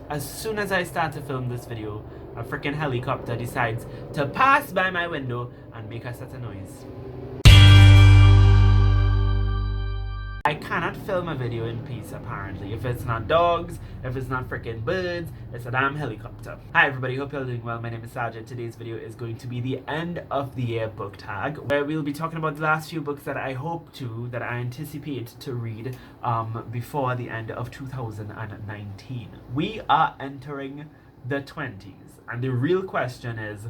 As soon as I start to film this video, a freaking helicopter decides to pass by my window and make a certain noise. I cannot film a video in peace, apparently. If it's not dogs, if it's not freaking birds, it's a damn helicopter. Hi everybody, hope you're doing well. My name is Saajid. Today's video is going to be the end of the year book tag, where we'll be talking about the last few books that I anticipate to read before the end of 2019. We are entering the 20s, and the real question is,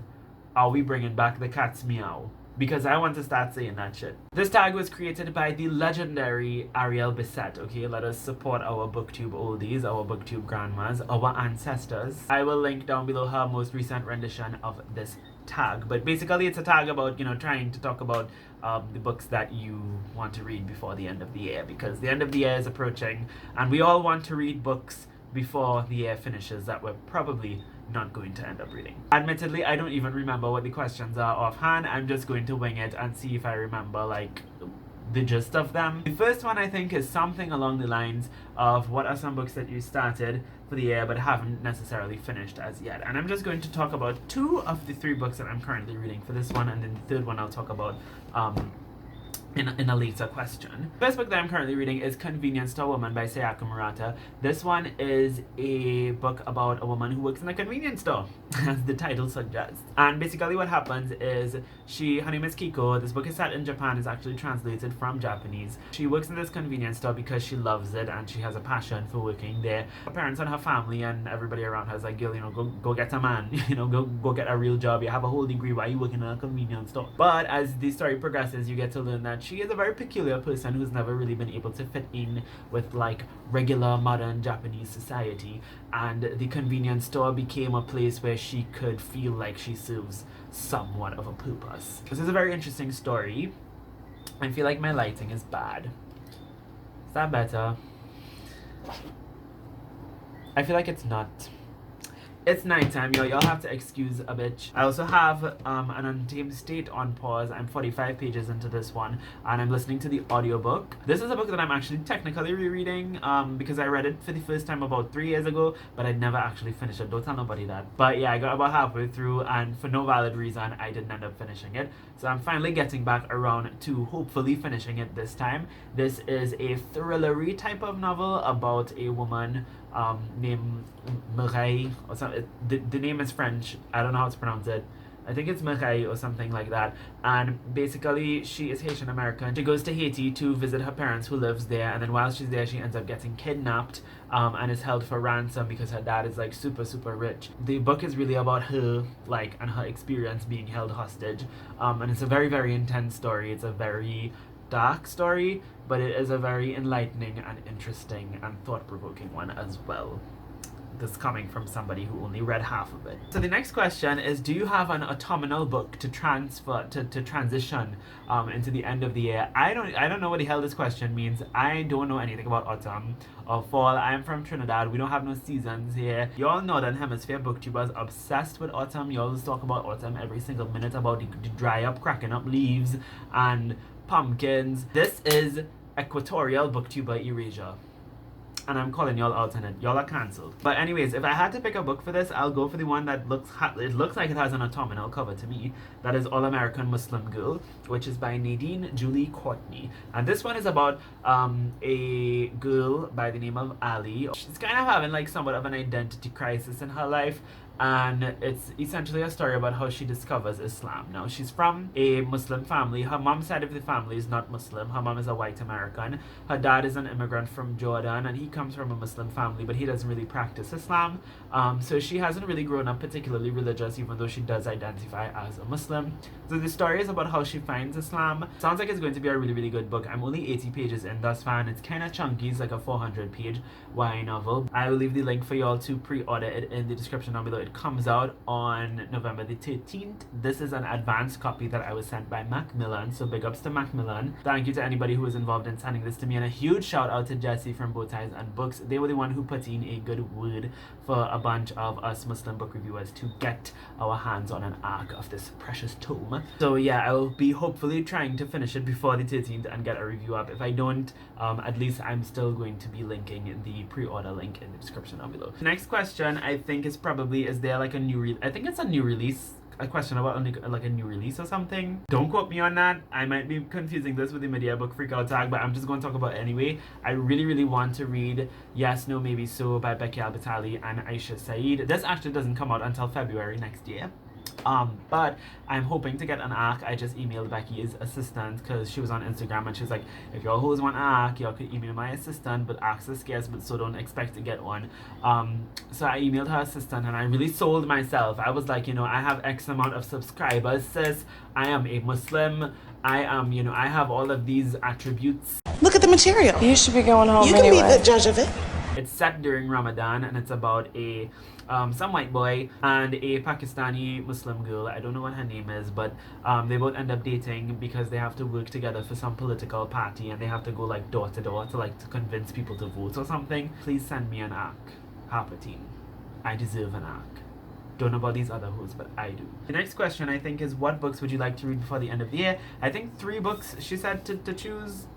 are we bringing back the cat's meow? Because I want to start saying that shit. This tag was created by the legendary Ariel Bissett. Okay, let us support our booktube oldies, our booktube grandmas, our ancestors. I will link down below her most recent rendition of this tag. But basically it's a tag about, trying to talk about the books that you want to read before the end of the year. Because the end of the year is approaching and we all want to read books before the year finishes that we're probably not going to end up reading. Admittedly, I don't even remember what the questions are offhand. I'm just going to wing it and see if I remember like the gist of them. The first one I think is something along the lines of what are some books that you started for the year but haven't necessarily finished as yet. And I'm just going to talk about 2 of the 3 books that I'm currently reading for this one, and then the third one I'll talk about in a later question. The first book that I'm currently reading is Convenience Store Woman by Sayaka Murata. This one is a book about a woman who works in a convenience store, as the title suggests. And basically what happens is her name is Kiko. This book is set in Japan, is actually translated from Japanese. She works in this convenience store because she loves it and she has a passion for working there. Her parents and her family and everybody around her is like, girl, go get a man, go get a real job. You have a whole degree, why are you working in a convenience store? But as the story progresses, you get to learn that she is a very peculiar person who's never really been able to fit in with like regular modern Japanese society, and the convenience store became a place where she could feel like she serves somewhat of a purpose. This is a very interesting story. I feel like my lighting is bad. Is that better? I feel like it's not. It's nighttime, y'all have to excuse a bit. I also have an Untamed State on pause. I'm 45 pages into this one and I'm listening to the audiobook. This is a book that I'm actually technically rereading because I read it for the first time about 3 years ago, but I'd never actually finished it. Don't tell nobody that. But yeah, I got about halfway through and for no valid reason I didn't end up finishing it. So I'm finally getting back around to hopefully finishing it this time. This is a thrillery type of novel about a woman named Mireille or something. The name is French. I don't know how to pronounce it. I think it's Mireille or something like that. And basically, she is Haitian American. She goes to Haiti to visit her parents who lives there. And then while she's there, she ends up getting kidnapped and is held for ransom because her dad is like super, super rich. The book is really about her, like, and her experience being held hostage. And it's a very, very intense story. It's a very dark story, but it is a very enlightening and interesting and thought-provoking one as well. This coming from somebody who only read half of it. So the next question is, do you have an autumnal book to transition into the end of the year? I don't know what the hell this question means. I don't know anything about autumn or fall. I'm from Trinidad. We don't have no seasons here. Y'all Northern Hemisphere booktubers obsessed with autumn. You always talk about autumn every single minute, about the dry up, cracking up leaves and pumpkins. This is Equatorial Booktuber Erasure. And I'm calling y'all out on it. Y'all are cancelled. But anyways, if I had to pick a book for this, I'll go for the one that looks like it has an autumnal cover to me. That is All American Muslim Girl, which is by Nadine Julie Courtney. And this one is about a girl by the name of Ali. She's kind of having like somewhat of an identity crisis in her life. And it's essentially a story about how she discovers Islam. Now, she's from a Muslim family. Her mom's side of the family is not Muslim. Her mom is a white American. Her dad is an immigrant from Jordan, and he comes from a Muslim family, but he doesn't really practice Islam. So she hasn't really grown up particularly religious, even though she does identify as a Muslim. So the story is about how she finds Islam. Sounds like it's going to be a really, really good book. I'm only 80 pages in thus far, and it's kind of chunky. It's like a 400-page YA novel. I will leave the link for y'all to pre-order it in the description down below. It comes out on November the 13th. This is an advanced copy that I was sent by Macmillan, so big ups to Macmillan. Thank you to anybody who was involved in sending this to me, and a huge shout out to Jesse from Bow Ties and and books. They were the one who put in a good word for a bunch of us Muslim book reviewers to get our hands on an arc of this precious tome. So yeah, I will be hopefully trying to finish it before the 13th and get a review up. If I don't, at least I'm still going to be linking the pre-order link in the description down below. Next question I think is probably, is there like a new I think it's a new release, a question about like a new release or something. Don't quote me on that. I might be confusing this with the Media Book Freakout tag, but I'm just going to talk about it anyway. I really want to read Yes, No, Maybe So by Becky Albertalli and Aisha Saeed. This actually doesn't come out until February next year. But I'm hoping to get an arc. I just emailed Becky's assistant because she was on Instagram and she was like, if y'all hoes want an arc, y'all could email my assistant, but arcs are scarce, but so don't expect to get one. So I emailed her assistant and I really sold myself. I was like, I have X amount of subscribers, sis. I am a Muslim. I am, I have all of these attributes. Look at the material. You should be going home You anyway. can be the judge of it. It's set during Ramadan and it's about a some white boy and a Pakistani Muslim girl. I don't know what her name is, but they both end up dating because they have to work together for some political party and they have to go like door to door to convince people to vote or something. Please send me an arc, Harper team. I deserve an arc. Don't know about these other hoes, but I do. The next question I think is, what books would you like to read before the end of the year? I think 3 books she said to choose.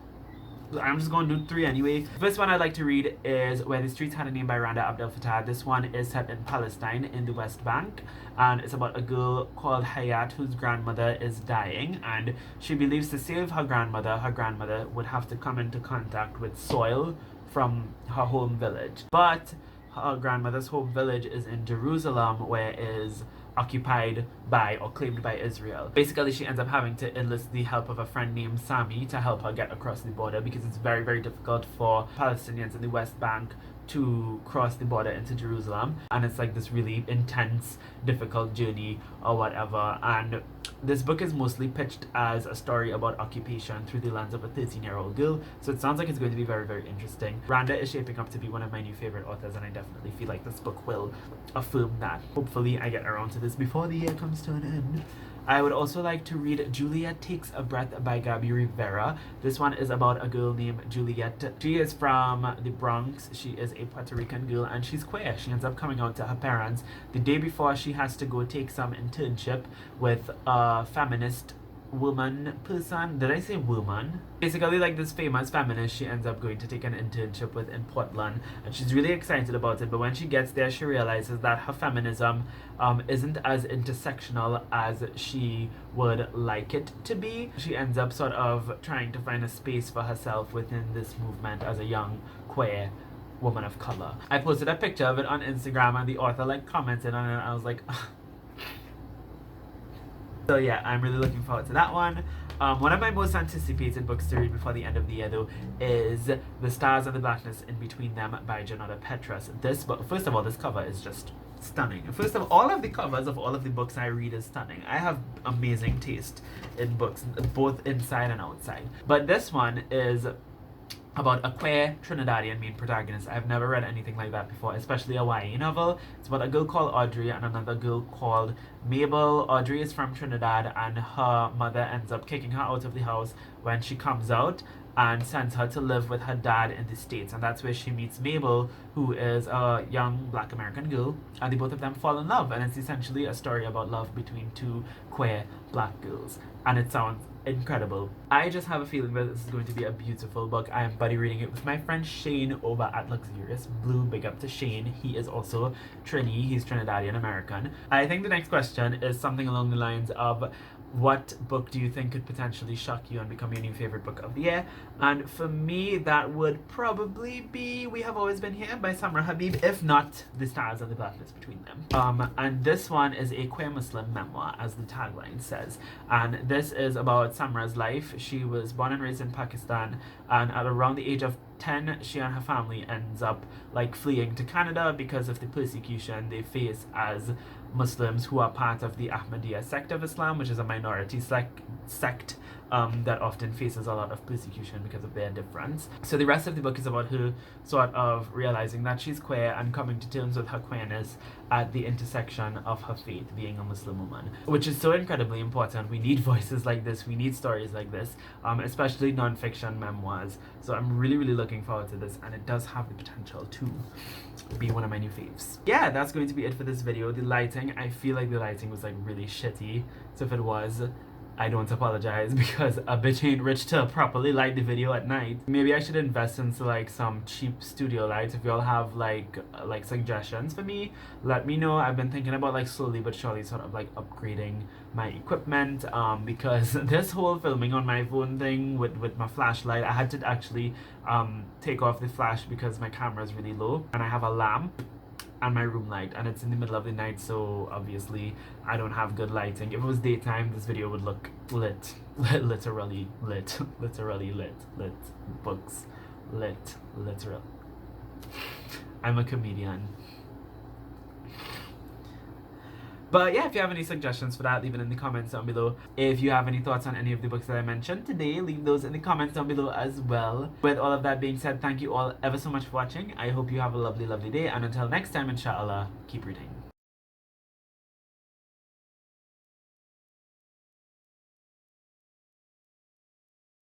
I'm just going to do 3 anyway. The first one I'd like to read is Where the Streets Had a Name by Randa Abdel Fattah. This one is set in Palestine in the West Bank, and it's about a girl called Hayat whose grandmother is dying, and she believes to save her grandmother would have to come into contact with soil from her home village. But her grandmother's home village is in Jerusalem, where it is occupied by or claimed by Israel. Basically, she ends up having to enlist the help of a friend named Sami to help her get across the border because it's very difficult for Palestinians in the West Bank to cross the border into Jerusalem, and it's like this really intense, difficult journey or whatever. And this book is mostly pitched as a story about occupation through the lens of a 13-year-old girl, so it sounds like it's going to be very interesting. Randa is shaping up to be one of my new favorite authors, and I definitely feel like this book will affirm that. Hopefully I get around to this before the year comes to an end. I would also like to read Juliet Takes a Breath by Gabby Rivera. This one is about a girl named Juliet. She is from the Bronx. She is a Puerto Rican girl and she's queer. She ends up coming out to her parents the day before she has to go take some internship with a feminist person. Did I say woman? Basically, like this famous feminist she ends up going to take an internship with in Portland, and she's really excited about it. But when she gets there, she realizes that her feminism isn't as intersectional as she would like it to be. She ends up sort of trying to find a space for herself within this movement as a young queer woman of color. I posted a picture of it on Instagram and the author commented on it. I was like so yeah, I'm really looking forward to that one. One of my most anticipated books to read before the end of the year, though, is The Stars and the Blackness in Between Them by Janota Petras. This book, first of all, this cover is just stunning. First of all of the covers of all of the books I read is stunning. I have amazing taste in books, both inside and outside. But this one is about a queer Trinidadian main protagonist. I've never read anything like that before, especially a YA novel. It's about a girl called Audrey and another girl called Mabel. Audrey is from Trinidad and her mother ends up kicking her out of the house when she comes out and sends her to live with her dad in the States, and that's where she meets Mabel, who is a young Black American girl, and the both of them fall in love, and it's essentially a story about love between 2 queer Black girls, and it sounds incredible. I just have a feeling that this is going to be a beautiful book. I am buddy reading it with my friend Shane over at Luxurious Blue. Big up to Shane. He is also Trini. He's Trinidadian American. I think the next question is something along the lines of, what book do you think could potentially shock you and become your new favorite book of the year? And for me, that would probably be We Have Always Been Here by Samra Habib, if not The Stars and the Blackness Between Them. And this one is a queer Muslim memoir, as the tagline says. And this is about Samra's life. She was born and raised in Pakistan, and at around the age of 10, she and her family ends up fleeing to Canada because of the persecution they face as Muslims who are part of the Ahmadiyya sect of Islam, which is a minority sect that often faces a lot of persecution because of their difference. So the rest of the book is about her sort of realizing that she's queer and coming to terms with her queerness at the intersection of her faith, being a Muslim woman, which is so incredibly important. We need voices like this, we need stories like this, especially non-fiction memoirs. So I'm really looking looking forward to this, and it does have the potential to be one of my new faves. Yeah, that's going to be it for this video. The lighting, I feel like the lighting was like really shitty, so if it was, I don't apologize, because a bitch ain't rich to properly light the video at night. Maybe I should invest into like some cheap studio lights. If y'all have like suggestions for me, let me know. I've been thinking about like slowly but surely sort of like upgrading my equipment, because this whole filming on my phone thing with my flashlight, I had to actually take off the flash because my camera is really low, and I have a lamp and my room light, and it's in the middle of the night, so obviously I don't have good lighting. If it was daytime, this video would look lit. Literally lit. Literally lit. Lit. Books. Lit. Literal. I'm a comedian. But yeah, if you have any suggestions for that, leave it in the comments down below. If you have any thoughts on any of the books that I mentioned today, leave those in the comments down below as well. With all of that being said, thank you all ever so much for watching. I hope you have a lovely, lovely day. And until next time, inshallah, keep reading.